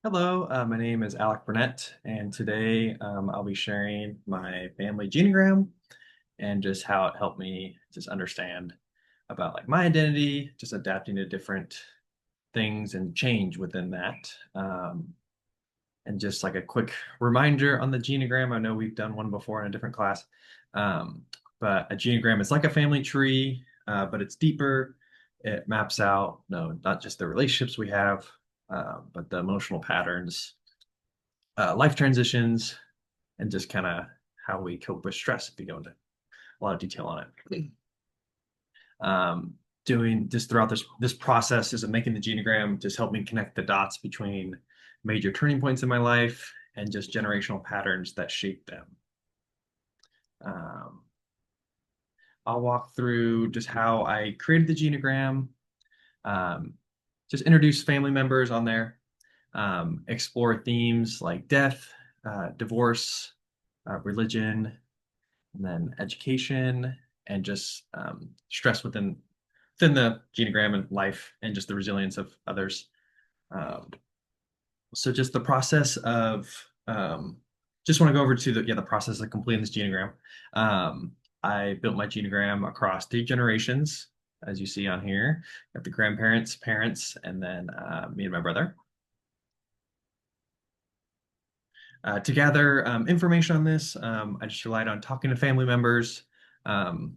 Hello, my name is Alec Burnett, and today I'll be sharing my family genogram and just how it helped me just understand about like my identity, just adapting to different things and change within that. And just like a quick reminder on the genogram, I know we've done one before in a different class, um, but a genogram is like a family tree, but it's deeper. It maps out, no, not just the relationships we have, but the emotional patterns, life transitions, and just kind of how we cope with stress if you go into a lot of detail on it. Um, Doing just throughout this process is of making the genogram just help me connect the dots between major turning points in my life and just generational patterns that shape them. Um, I'll walk through just how I created the genogram, um, just introduce family members on there, explore themes like death, divorce, religion, and then education, and just stress within the genogram and life, and just the resilience of others. Um, so just the process of just want to go over to the process of completing this genogram. Um, I built my genogram across 3 generations, as you see on here. Got the grandparents, parents, and then me and my brother. To gather information on this, I just relied on talking to family members, um,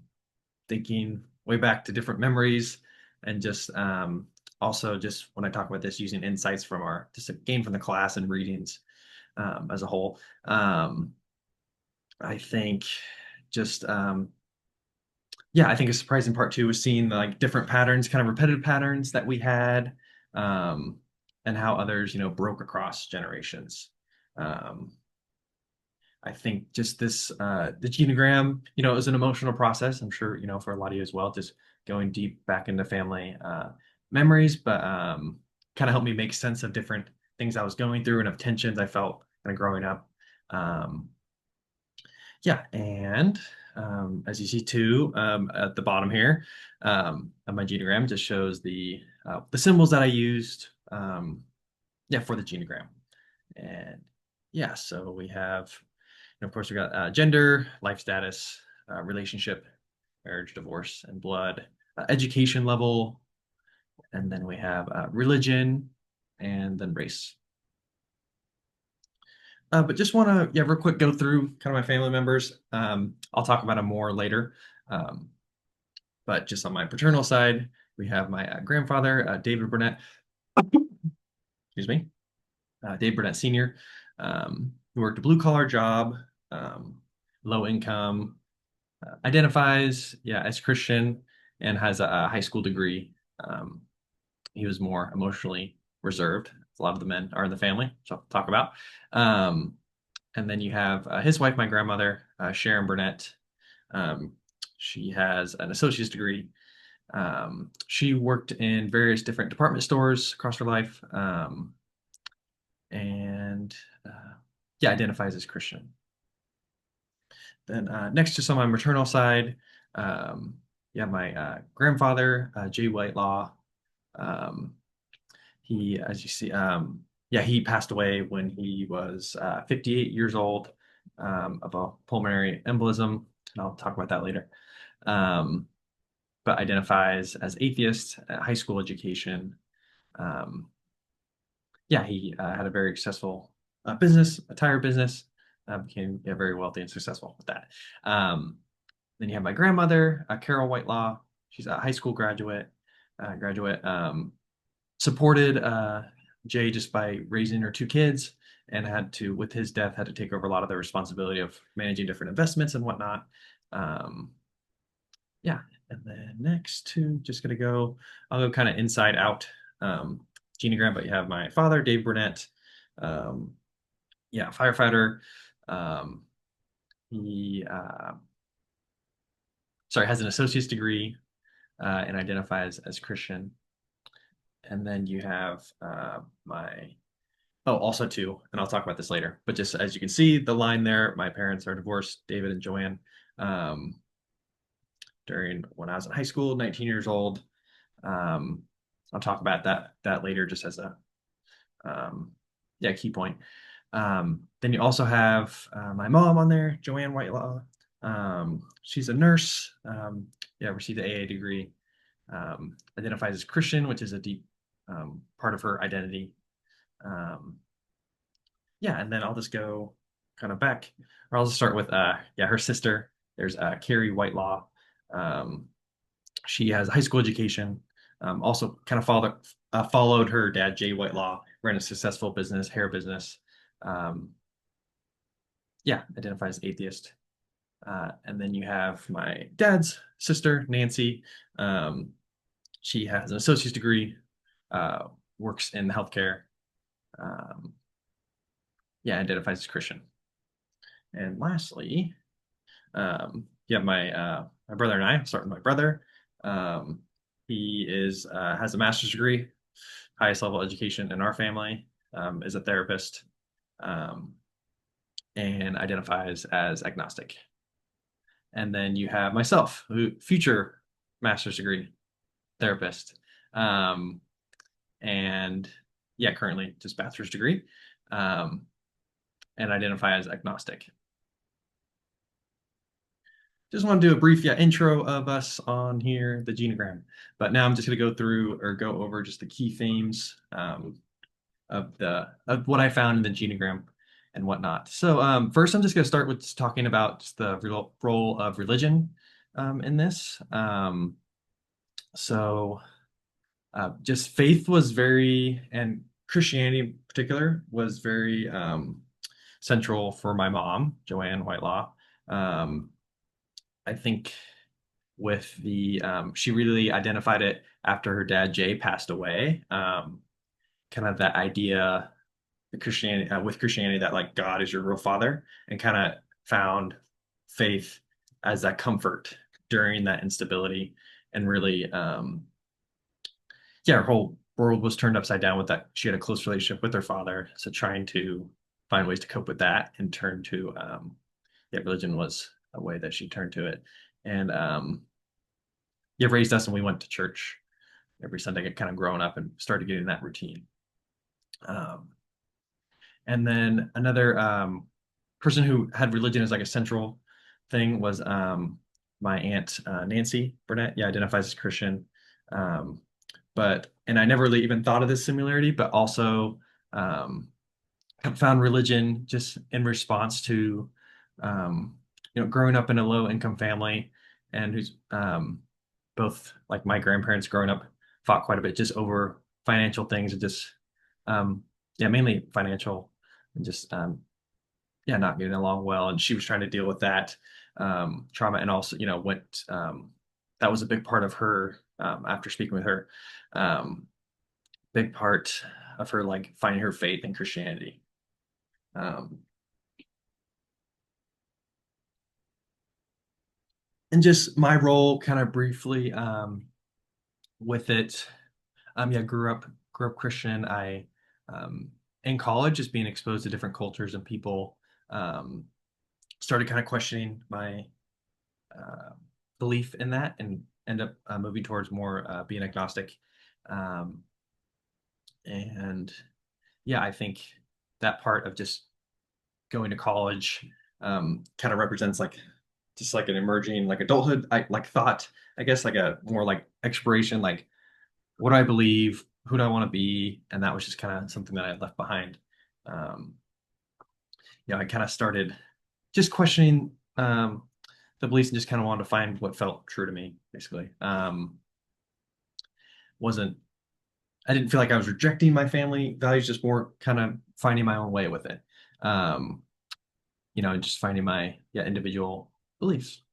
thinking way back to different memories, and just also just when I talk about this, using insights from our just gain from the class and readings as a whole. I think just yeah, I think a surprising part too was seeing like different patterns, kind of repetitive patterns that we had, um, and how others, broke across generations. Um, I think just the genogram, it was an emotional process. I'm sure, for a lot of you as well, just going deep back into family memories, but kind of helped me make sense of different things I was going through and of tensions I felt kind of growing up. Um, yeah, and as you see too, at the bottom here, of my genogram just shows the symbols that I used, yeah, for the genogram. And yeah, so we have, and of course, we got gender, life status, relationship, marriage, divorce, and blood, education level, and then we have religion, and then race. But just want to, yeah, real quick go through kind of my family members. I'll talk about them more later. Um, but just on my paternal side, we have my grandfather, David Burnett, excuse me, Dave Burnett Sr., who worked a blue collar job, um, low income, identifies, yeah, as Christian, and has a high school degree. Um, he was more emotionally reserved. A lot of the men are in the family, so I'll talk about. Um, and then you have his wife, my grandmother, Sharon Burnett. Um, she has an associate's degree. She worked in various different department stores across her life, and yeah, identifies as Christian. Then next, just on my maternal side, um, yeah, my grandfather, Jay Whitelaw. Um, he, as you see, yeah, he passed away when he was 58 years old of a pulmonary embolism, and I'll talk about that later. Um, but identifies as atheist, high school education. Um, yeah, he had a very successful business, a tire business, became, yeah, very wealthy and successful with that. Um, Then you have my grandmother, Carol Whitelaw. She's a high school graduate, supported Jay just by raising her 2 kids, and with his death, had to take over a lot of the responsibility of managing different investments and whatnot. Um, yeah, and then next to just gonna go, I'll go kind of inside out genogram, but you have my father, Dave Burnett, um, yeah, firefighter. Um, he sorry, has an associate's degree and identifies as Christian. And then you have oh, also too, and I'll talk about this later, but just as you can see, the line there, my parents are divorced, David and Joanne, um, during when I was in high school, 19 years old. Um, I'll talk about that later, just as a, um, yeah, key point. Then you also have my mom on there, Joanne Whitelaw. She's a nurse. Yeah, received the AA degree. Identifies as Christian, which is a deep part of her identity. Um, yeah, and then I'll just go kind of back, or I'll just start with yeah, her sister. There's Carrie Whitelaw. Um, she has a high school education. Also, kind of followed her dad, Jay Whitelaw, ran a successful business, hair business. Um, yeah, identifies as atheist. And then you have my dad's sister, Nancy. Um, she has an associate's degree, uh, works in healthcare. Um, yeah, identifies as Christian. And lastly, yeah, my brother and I. I'll start with my brother. Um, he is has a master's degree, highest level education in our family. Is a therapist, um, and identifies as agnostic. And then you have myself, who future master's degree therapist, um, and yeah, currently just bachelor's degree, um, and identify as agnostic. Just want to do a brief intro of us on here, the genogram. But now I'm just going to go through or go over just the key themes of what I found in the genogram and whatnot. So first, I'm just going to start with just talking about just the role of religion in this. So just faith was very, and Christianity in particular was very central for my mom, Joanne Whitelaw. Um, I think with the she really identified it after her dad Jay passed away. Kind of that idea, the Christianity with Christianity that like God is your real father, and kind of found faith as that comfort during that instability, and really, yeah, her whole world was turned upside down with that. She had a close relationship with her father, so trying to find ways to cope with that and turn to, yeah, religion was a way that she turned to it, and yeah, raised us and we went to church every Sunday, get kind of growing up and started getting that routine. Um, and then another person who had religion as like a central thing was my aunt Nancy Burnett. Yeah, identifies as Christian. Um, and I never really even thought of this similarity, but also um, found religion just in response to um, growing up in a low income family, and who's both like my grandparents growing up fought quite a bit just over financial things, and just yeah, mainly financial, and just yeah, not getting along well, and she was trying to deal with that trauma, and also went that was a big part of her after speaking with her, big part of her like finding her faith in Christianity. um, and just my role kind of briefly with it. Yeah, grew up Christian. I um, in college, just being exposed to different cultures and people, um, started kind of questioning my uh, belief in that, and end up moving towards more being agnostic. Um, and yeah, I think that part of just going to college kind of represents like just like an emerging like adulthood, like thought, I guess, like a more like exploration, like what do I believe, who do I want to be, and that was just kind of something that I left behind. Um, I kind of started just questioning the beliefs, and just kind of wanted to find what felt true to me, basically. Wasn't I didn't feel like I was rejecting my family values, just more kind of finding my own way with it. Um, and just finding my individual beliefs.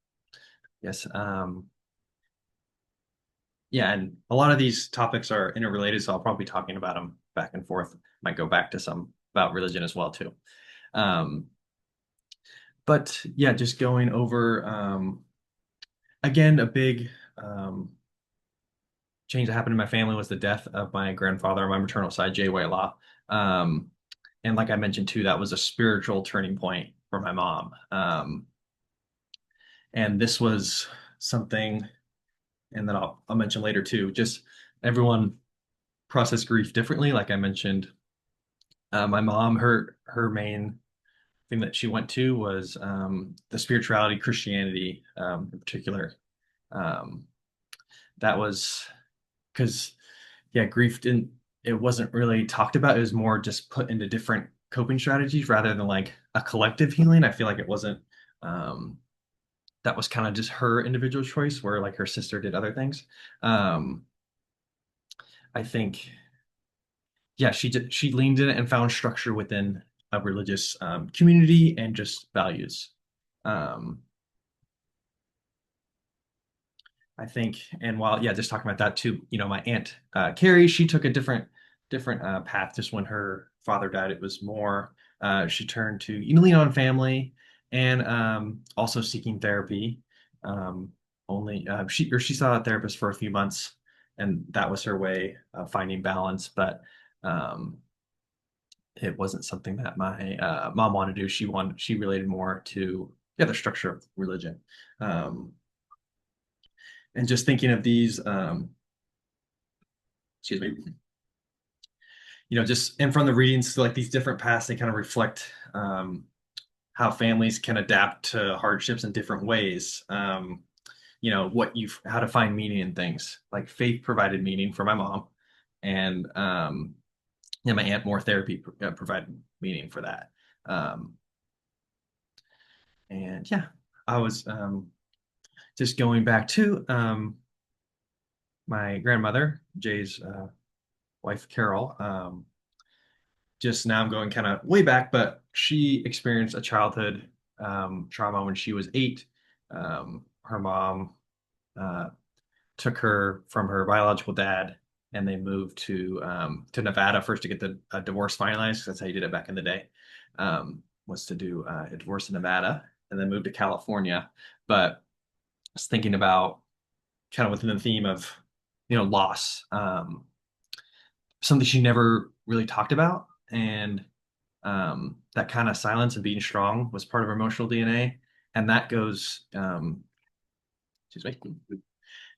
Yes. Yeah, and a lot of these topics are interrelated, so I'll probably be talking about them back and forth. Might go back to some about religion as well too. Um, but yeah, just going over again, a big um, change that happened in my family was the death of my grandfather on my maternal side, Jay Whitelaw. Um, and like I mentioned too, that was a spiritual turning point for my mom. And this was something, and then I'll mention later too. Just everyone process grief differently. Like I mentioned, My mom, her main thing that she went to was the spirituality, Christianity in particular. Um, that was because, yeah, grief didn't, it wasn't really talked about. It was more just put into different coping strategies rather than like a collective healing. I feel like it wasn't, um, that was kind of just her individual choice where like her sister did other things. Um, I think, yeah, she leaned in it and found structure within a religious community and just values. Um, I think, and while yeah, just talking about that too, my aunt Carrie, she took a different path. Just when her father died, it was more she turned to lean on family and also seeking therapy. Um, only she saw a therapist for a few months, and that was her way of finding balance. But um, it wasn't something that my mom wanted to do. She related more to yeah the structure of religion. Um, and just thinking of these excuse me, just and from the readings, like these different paths, they kind of reflect how families can adapt to hardships in different ways. How to find meaning in things. Like faith provided meaning for my mom, and my aunt more therapy provided meaning for that. Um, and yeah, I was just going back to my grandmother, Jay's wife, Carol. Just now I'm going kind of way back, but she experienced a childhood trauma when she was 8. Her mom uh, took her from her biological dad, and they moved to Nevada first to get the divorce finalized. That's how you did it back in the day. Was to do a divorce in Nevada, and then moved to California. But I was thinking about kind of within the theme of loss, something she never really talked about, and that kind of silence and being strong was part of her emotional DNA, and that goes excuse me,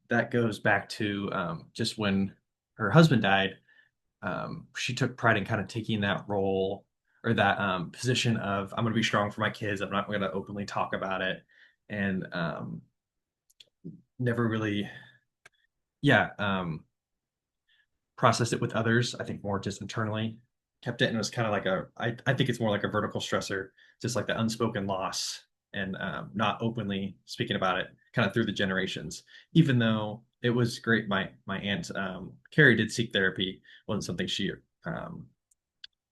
that goes back to just when her husband died. She took pride in kind of taking that role or that position of I'm going to be strong for my kids. I'm not going to openly talk about it, and never really, yeah, processed it with others. I think more just internally kept it, and it was kind of like I think it's more like a vertical stressor, just like the unspoken loss and not openly speaking about it kind of through the generations. Even though it was great, my aunt Carrie did seek therapy. It wasn't something she um,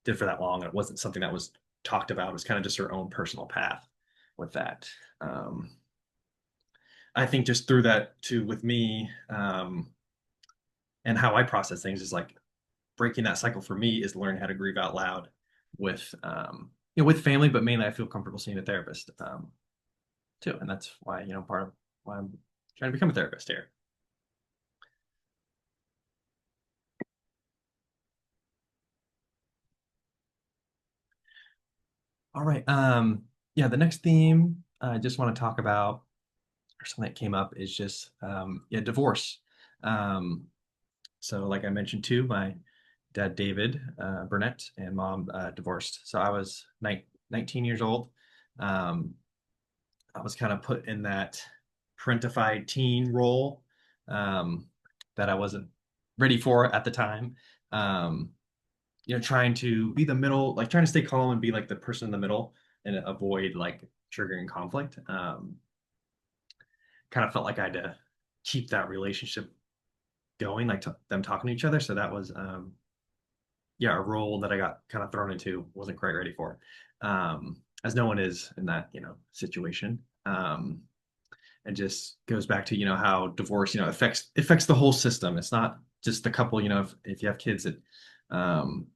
did for that long, and it wasn't something that was talked about. It was kind of just her own personal path with that. Um, I think just through that too with me and how I process things is like breaking that cycle for me is learning how to grieve out loud with with family, but mainly I feel comfortable seeing a therapist too, and that's why part of why I'm trying to become a therapist here. All right, yeah, the next theme I just want to talk about, or something that came up, is just yeah, divorce. Um, so like I mentioned too, my dad David Burnett and mom divorced. So I was 19 years old. Um, I was kind of put in that parentified teen role um, that I wasn't ready for at the time. Um, trying to be the middle, like trying to stay calm and be like the person in the middle and avoid like triggering conflict. Kind of felt like I had to keep that relationship going, like them talking to each other. So that was, yeah, a role that I got kind of thrown into, wasn't quite ready for, as no one is in that, situation. And just goes back to how divorce affects the whole system. It's not just the couple. If you have kids, um,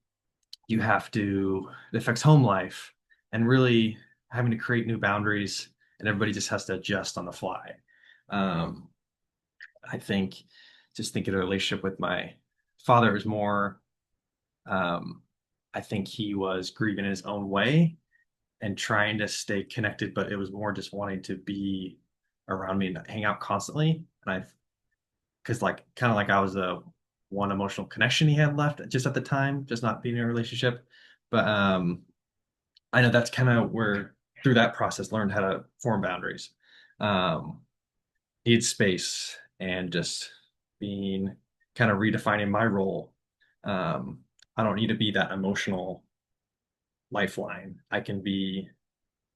you have to it affects home life and really having to create new boundaries, and everybody just has to adjust on the fly. um, I think just thinking of the relationship with my father is more, um, I think he was grieving in his own way and trying to stay connected, but it was more just wanting to be around me and hang out constantly. And I, because like kind of like I was the one emotional connection he had left just at the time, just not being in a relationship. But I know that's kind of where through that process learned how to form boundaries, um, need space, and just being kind of redefining my role. Um, I don't need to be that emotional lifeline. I can be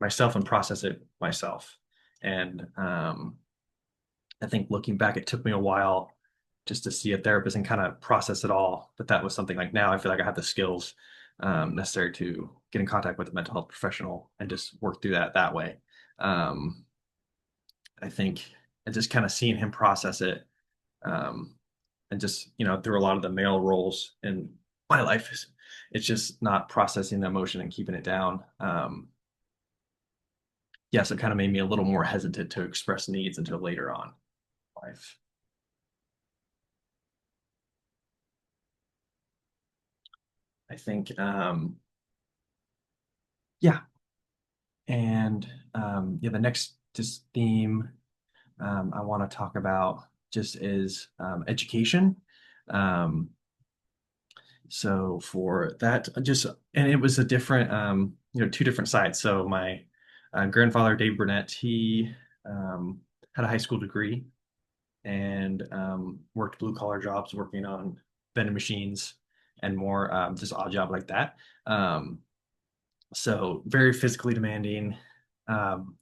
myself and process it myself. And I think looking back, it took me a while just to see a therapist and kind of process it all. But that was something like now I feel like I have the skills necessary to get in contact with a mental health professional and just work through that way. Um, I think and just kind of seeing him process it um, and just, through a lot of the male roles in my life, it's just not processing the emotion and keeping it down. Yes, it kind of made me a little more hesitant to express needs until later on in life. I think, yeah. And yeah, the next just theme I want to talk about just is education. Um, so for that, just and it was a different, two different sides. So my grandfather, Dave Burnett, he had a high school degree and worked blue collar jobs, working on vending machines and more just odd job like that. Um, so very physically demanding. Um,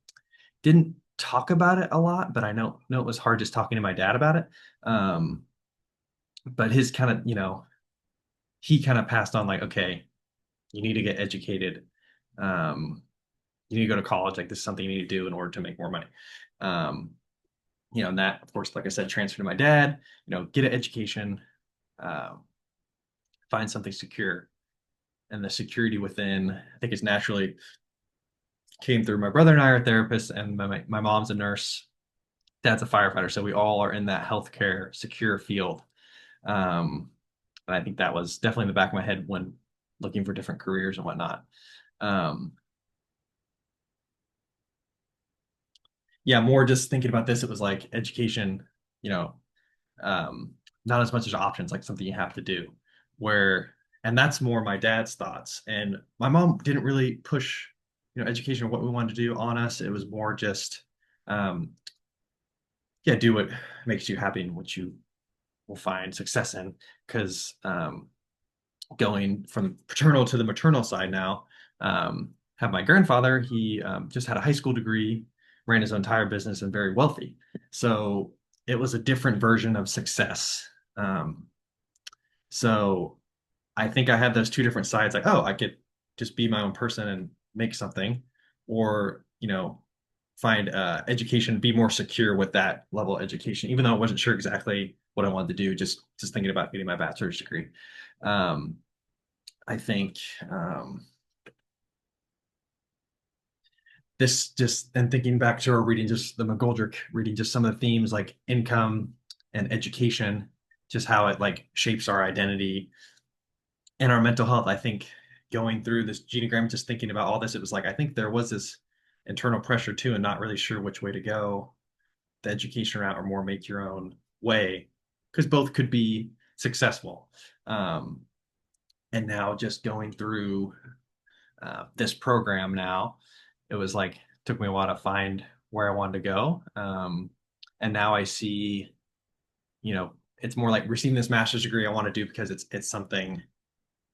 didn't talk about it a lot, but I know it was hard just talking to my dad about it. Um, but his kind of, he kind of passed on like, okay, you need to get educated. Um, you need to go to college. Like this is something you need to do in order to make more money. Um, and that, of course, like I said, transferred to my dad. Get an education, uh, find something secure, and the security within, I think, is naturally came through. My brother and I are therapists, and my mom's a nurse. Dad's a firefighter, so we all are in that healthcare secure field. Um, and I think that was definitely in the back of my head when looking for different careers and whatnot. Um, yeah, more just thinking about this, it was like education, you know, um, not as much as options, like something you have to do. Where, and that's more my dad's thoughts. And my mom didn't really push, education or what we wanted to do on us. It was more just, um, yeah, do what makes you happy and what you will find success in. Because going from paternal to the maternal side now, have my grandfather. He just had a high school degree, ran his entire business, and very wealthy. So it was a different version of success. Um, so I think I had those two different sides. Like, oh, I could just be my own person and make something, or find education, be more secure with that level of education. Even though I wasn't sure exactly what I wanted to do, just thinking about getting my bachelor's degree. Um, I think this just and thinking back to our reading, just the McGoldrick reading, just some of the themes like income and education, just how it like shapes our identity and our mental health. I think going through this genogram, just thinking about all this, it was like I think there was this internal pressure too, and not really sure which way to go, the education route or more make your own way, because both could be successful. Um, and now just going through this program now, it was like took me a while to find where I wanted to go. And now I see, it's more like receiving this master's degree I want to do because it's something.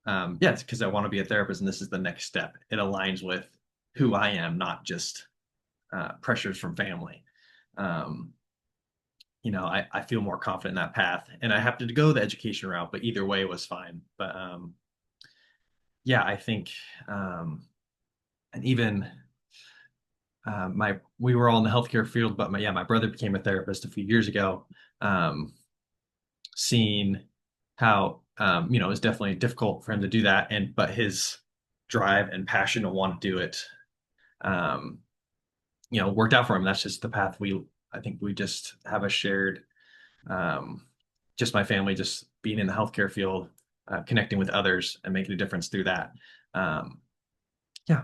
Yeah, it's because I want to be a therapist, and this is the next step. It aligns with who I am, not just pressures from family. Um, I feel more confident in that path, and I have to go the education route, but either way was fine. But yeah, I think, and even my we were all in the healthcare field, but my brother became a therapist a few years ago. Um, Seeing how it was definitely difficult for him to do that, and but his drive and passion to want to do it, um, worked out for him. That's just the path I think we just have a shared, um, just my family, just being in the healthcare field, connecting with others and making a difference through that. Um, yeah,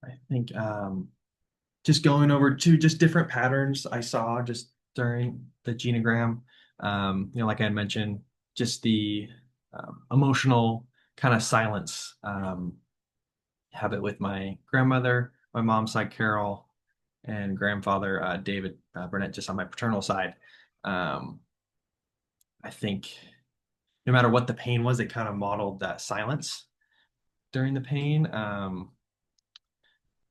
I think just going over to just different patterns I saw just during the genogram. Like I had mentioned, just the emotional kind of silence habit with my grandmother, my mom's side, Carol, and grandfather, David Burnett, just on my paternal side. Um, I think no matter what the pain was, it kind of modeled that silence during the pain.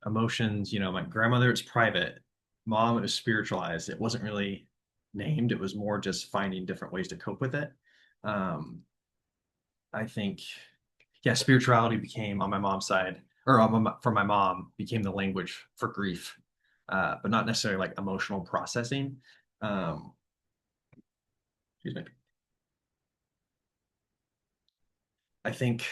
Emotions, my grandmother, it's private. Mom, it was spiritualized. It wasn't really named. It was more just finding different ways to cope with it. Um, I think, yeah, spirituality became on my mom's side, or for my mom, became the language for grief, but not necessarily like emotional processing. Um, excuse me. I think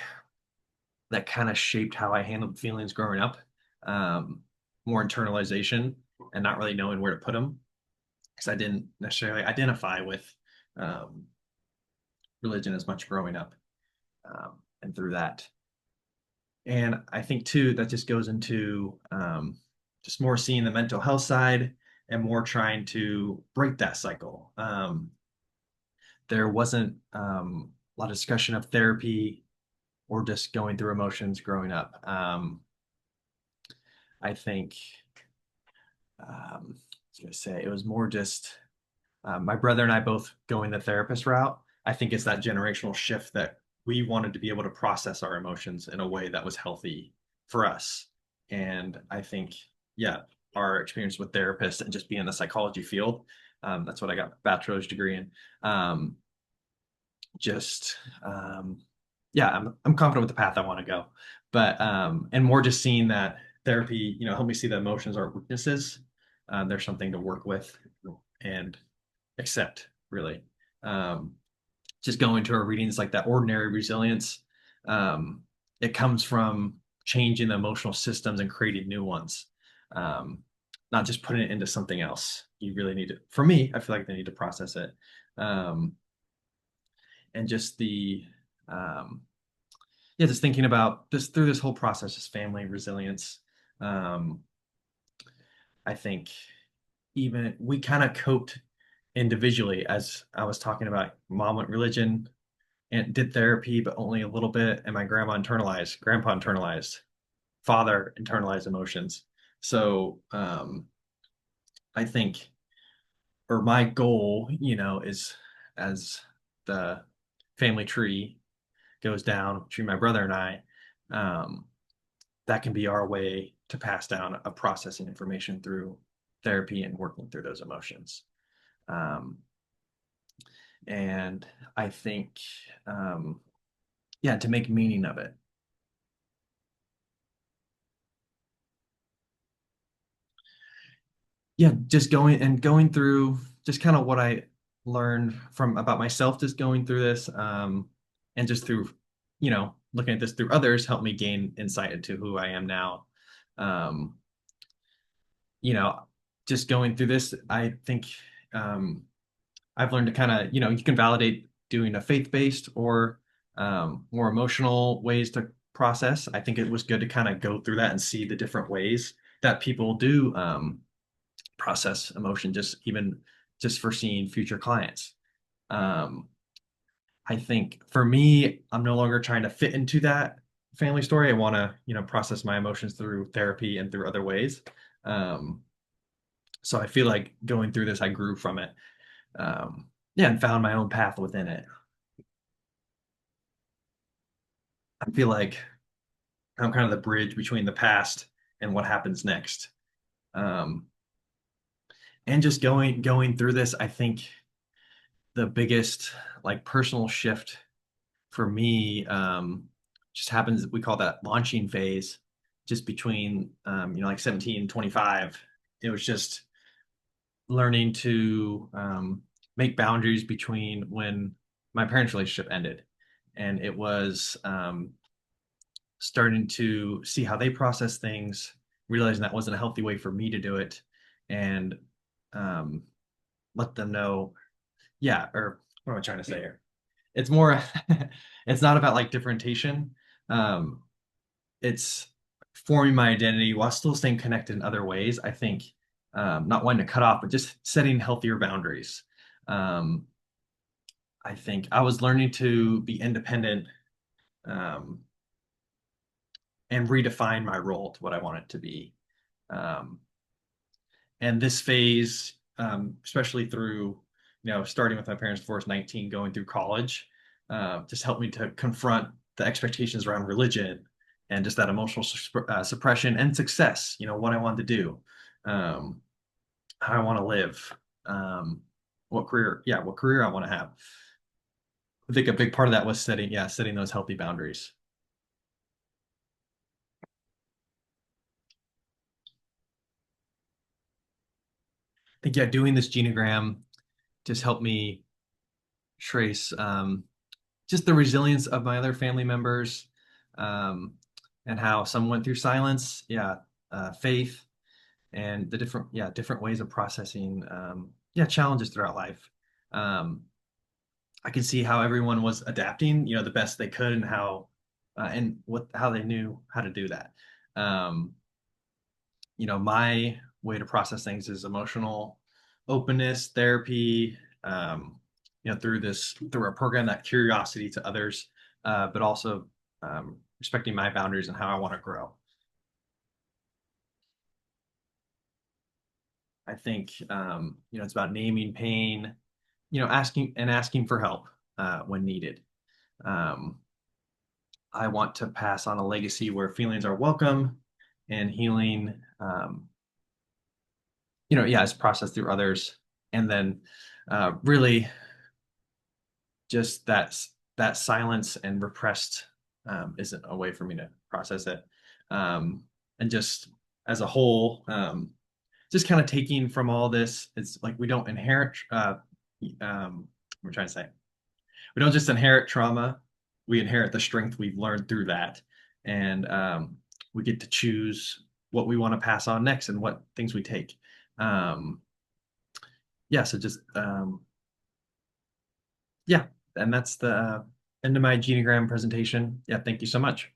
that kind of shaped how I handled feelings growing up. Um, More internalization and not really knowing where to put them because I didn't necessarily identify with um, religion as much growing up, and through that. And I think too that just goes into just more seeing the mental health side and more trying to break that cycle. There wasn't a lot of discussion of therapy or just going through emotions growing up. I think I was going to say it was more just my brother and I both going the therapist route. I think it's that generational shift that we wanted to be able to process our emotions in a way that was healthy for us. And I think, yeah, our experience with therapists and just being in the psychology field, that's what I got a bachelor's degree in. Um, just, yeah, I'm confident with the path I want to go, but and more just seeing that therapy, help me see that emotions are weaknesses. There's something to work with and accept, really. Um, just going to our readings like that ordinary resilience, um, it comes from changing the emotional systems and creating new ones, um, not just putting it into something else. You really need to, for me, I feel like they need to process it. Um, and just um, yeah, just thinking about this through this whole process, just family resilience. Um, I think even we kind of coped individually, as I was talking about. Mom went religion and did therapy, but only a little bit, and my grandpa internalized, father internalized emotions. So I think, or my goal, is as the family tree goes down between my brother and I, um, that can be our way to pass down a processing information through therapy and working through those emotions. Um, and I think, um, yeah, to make meaning of it. Yeah, just going through just kind of what I learned from about myself, just going through this, and just through, looking at this through others, helped me gain insight into who I am now. Um, you know, just going through this, I think um, I've learned to kind of, you can validate doing a faith-based or more emotional ways to process. I think it was good to kind of go through that and see the different ways that people do process emotion, just even just for seeing future clients. Um, I think for me, I'm no longer trying to fit into that family story. I want to, process my emotions through therapy and through other ways. Um, so I feel like going through this, I grew from it. Yeah, and found my own path within it. I feel like I'm kind of the bridge between the past and what happens next. Um, and just going through this, I think the biggest like personal shift for me just happens. We call that launching phase, just between like 17 and 25. It was just learning to make boundaries between when my parents' relationship ended, and it was starting to see how they process things, realizing that wasn't a healthy way for me to do it, and um, let them know. Yeah, or what am I trying to say here? It's more, it's not about like differentiation. Um, it's forming my identity while still staying connected in other ways. I think not wanting to cut off, but just setting healthier boundaries. Um, I think I was learning to be independent, um, and redefine my role to what I want it to be. Um, and this phase, especially through, starting with my parents' divorce, 19, going through college, just helped me to confront the expectations around religion and just that emotional suppression and success. What I wanted to do, um, how I want to live, um, what career I want to have. I think a big part of that was setting those healthy boundaries. I think, yeah, doing this genogram just helped me trace, just the resilience of my other family members, um, and how some went through silence, faith, and the different ways of processing, challenges throughout life. Um, I can see how everyone was adapting, the best they could, and how they knew how to do that. Um, my way to process things is emotional openness, therapy, through our program, that curiosity to others, but also respecting my boundaries and how I want to grow. I think, it's about naming pain, asking for help when needed. Um, I want to pass on a legacy where feelings are welcome and healing, is processed through others. And then really just that silence and repressed, isn't a way for me to process it. Um, and just as a whole, just kind of taking from all this, it's like we don't inherit, we're trying to say, we don't just inherit trauma, we inherit the strength we've learned through that. And we get to choose what we want to pass on next and what things we take. Um, yeah, so just, yeah, and that's the end of my genogram presentation. Yeah, thank you so much.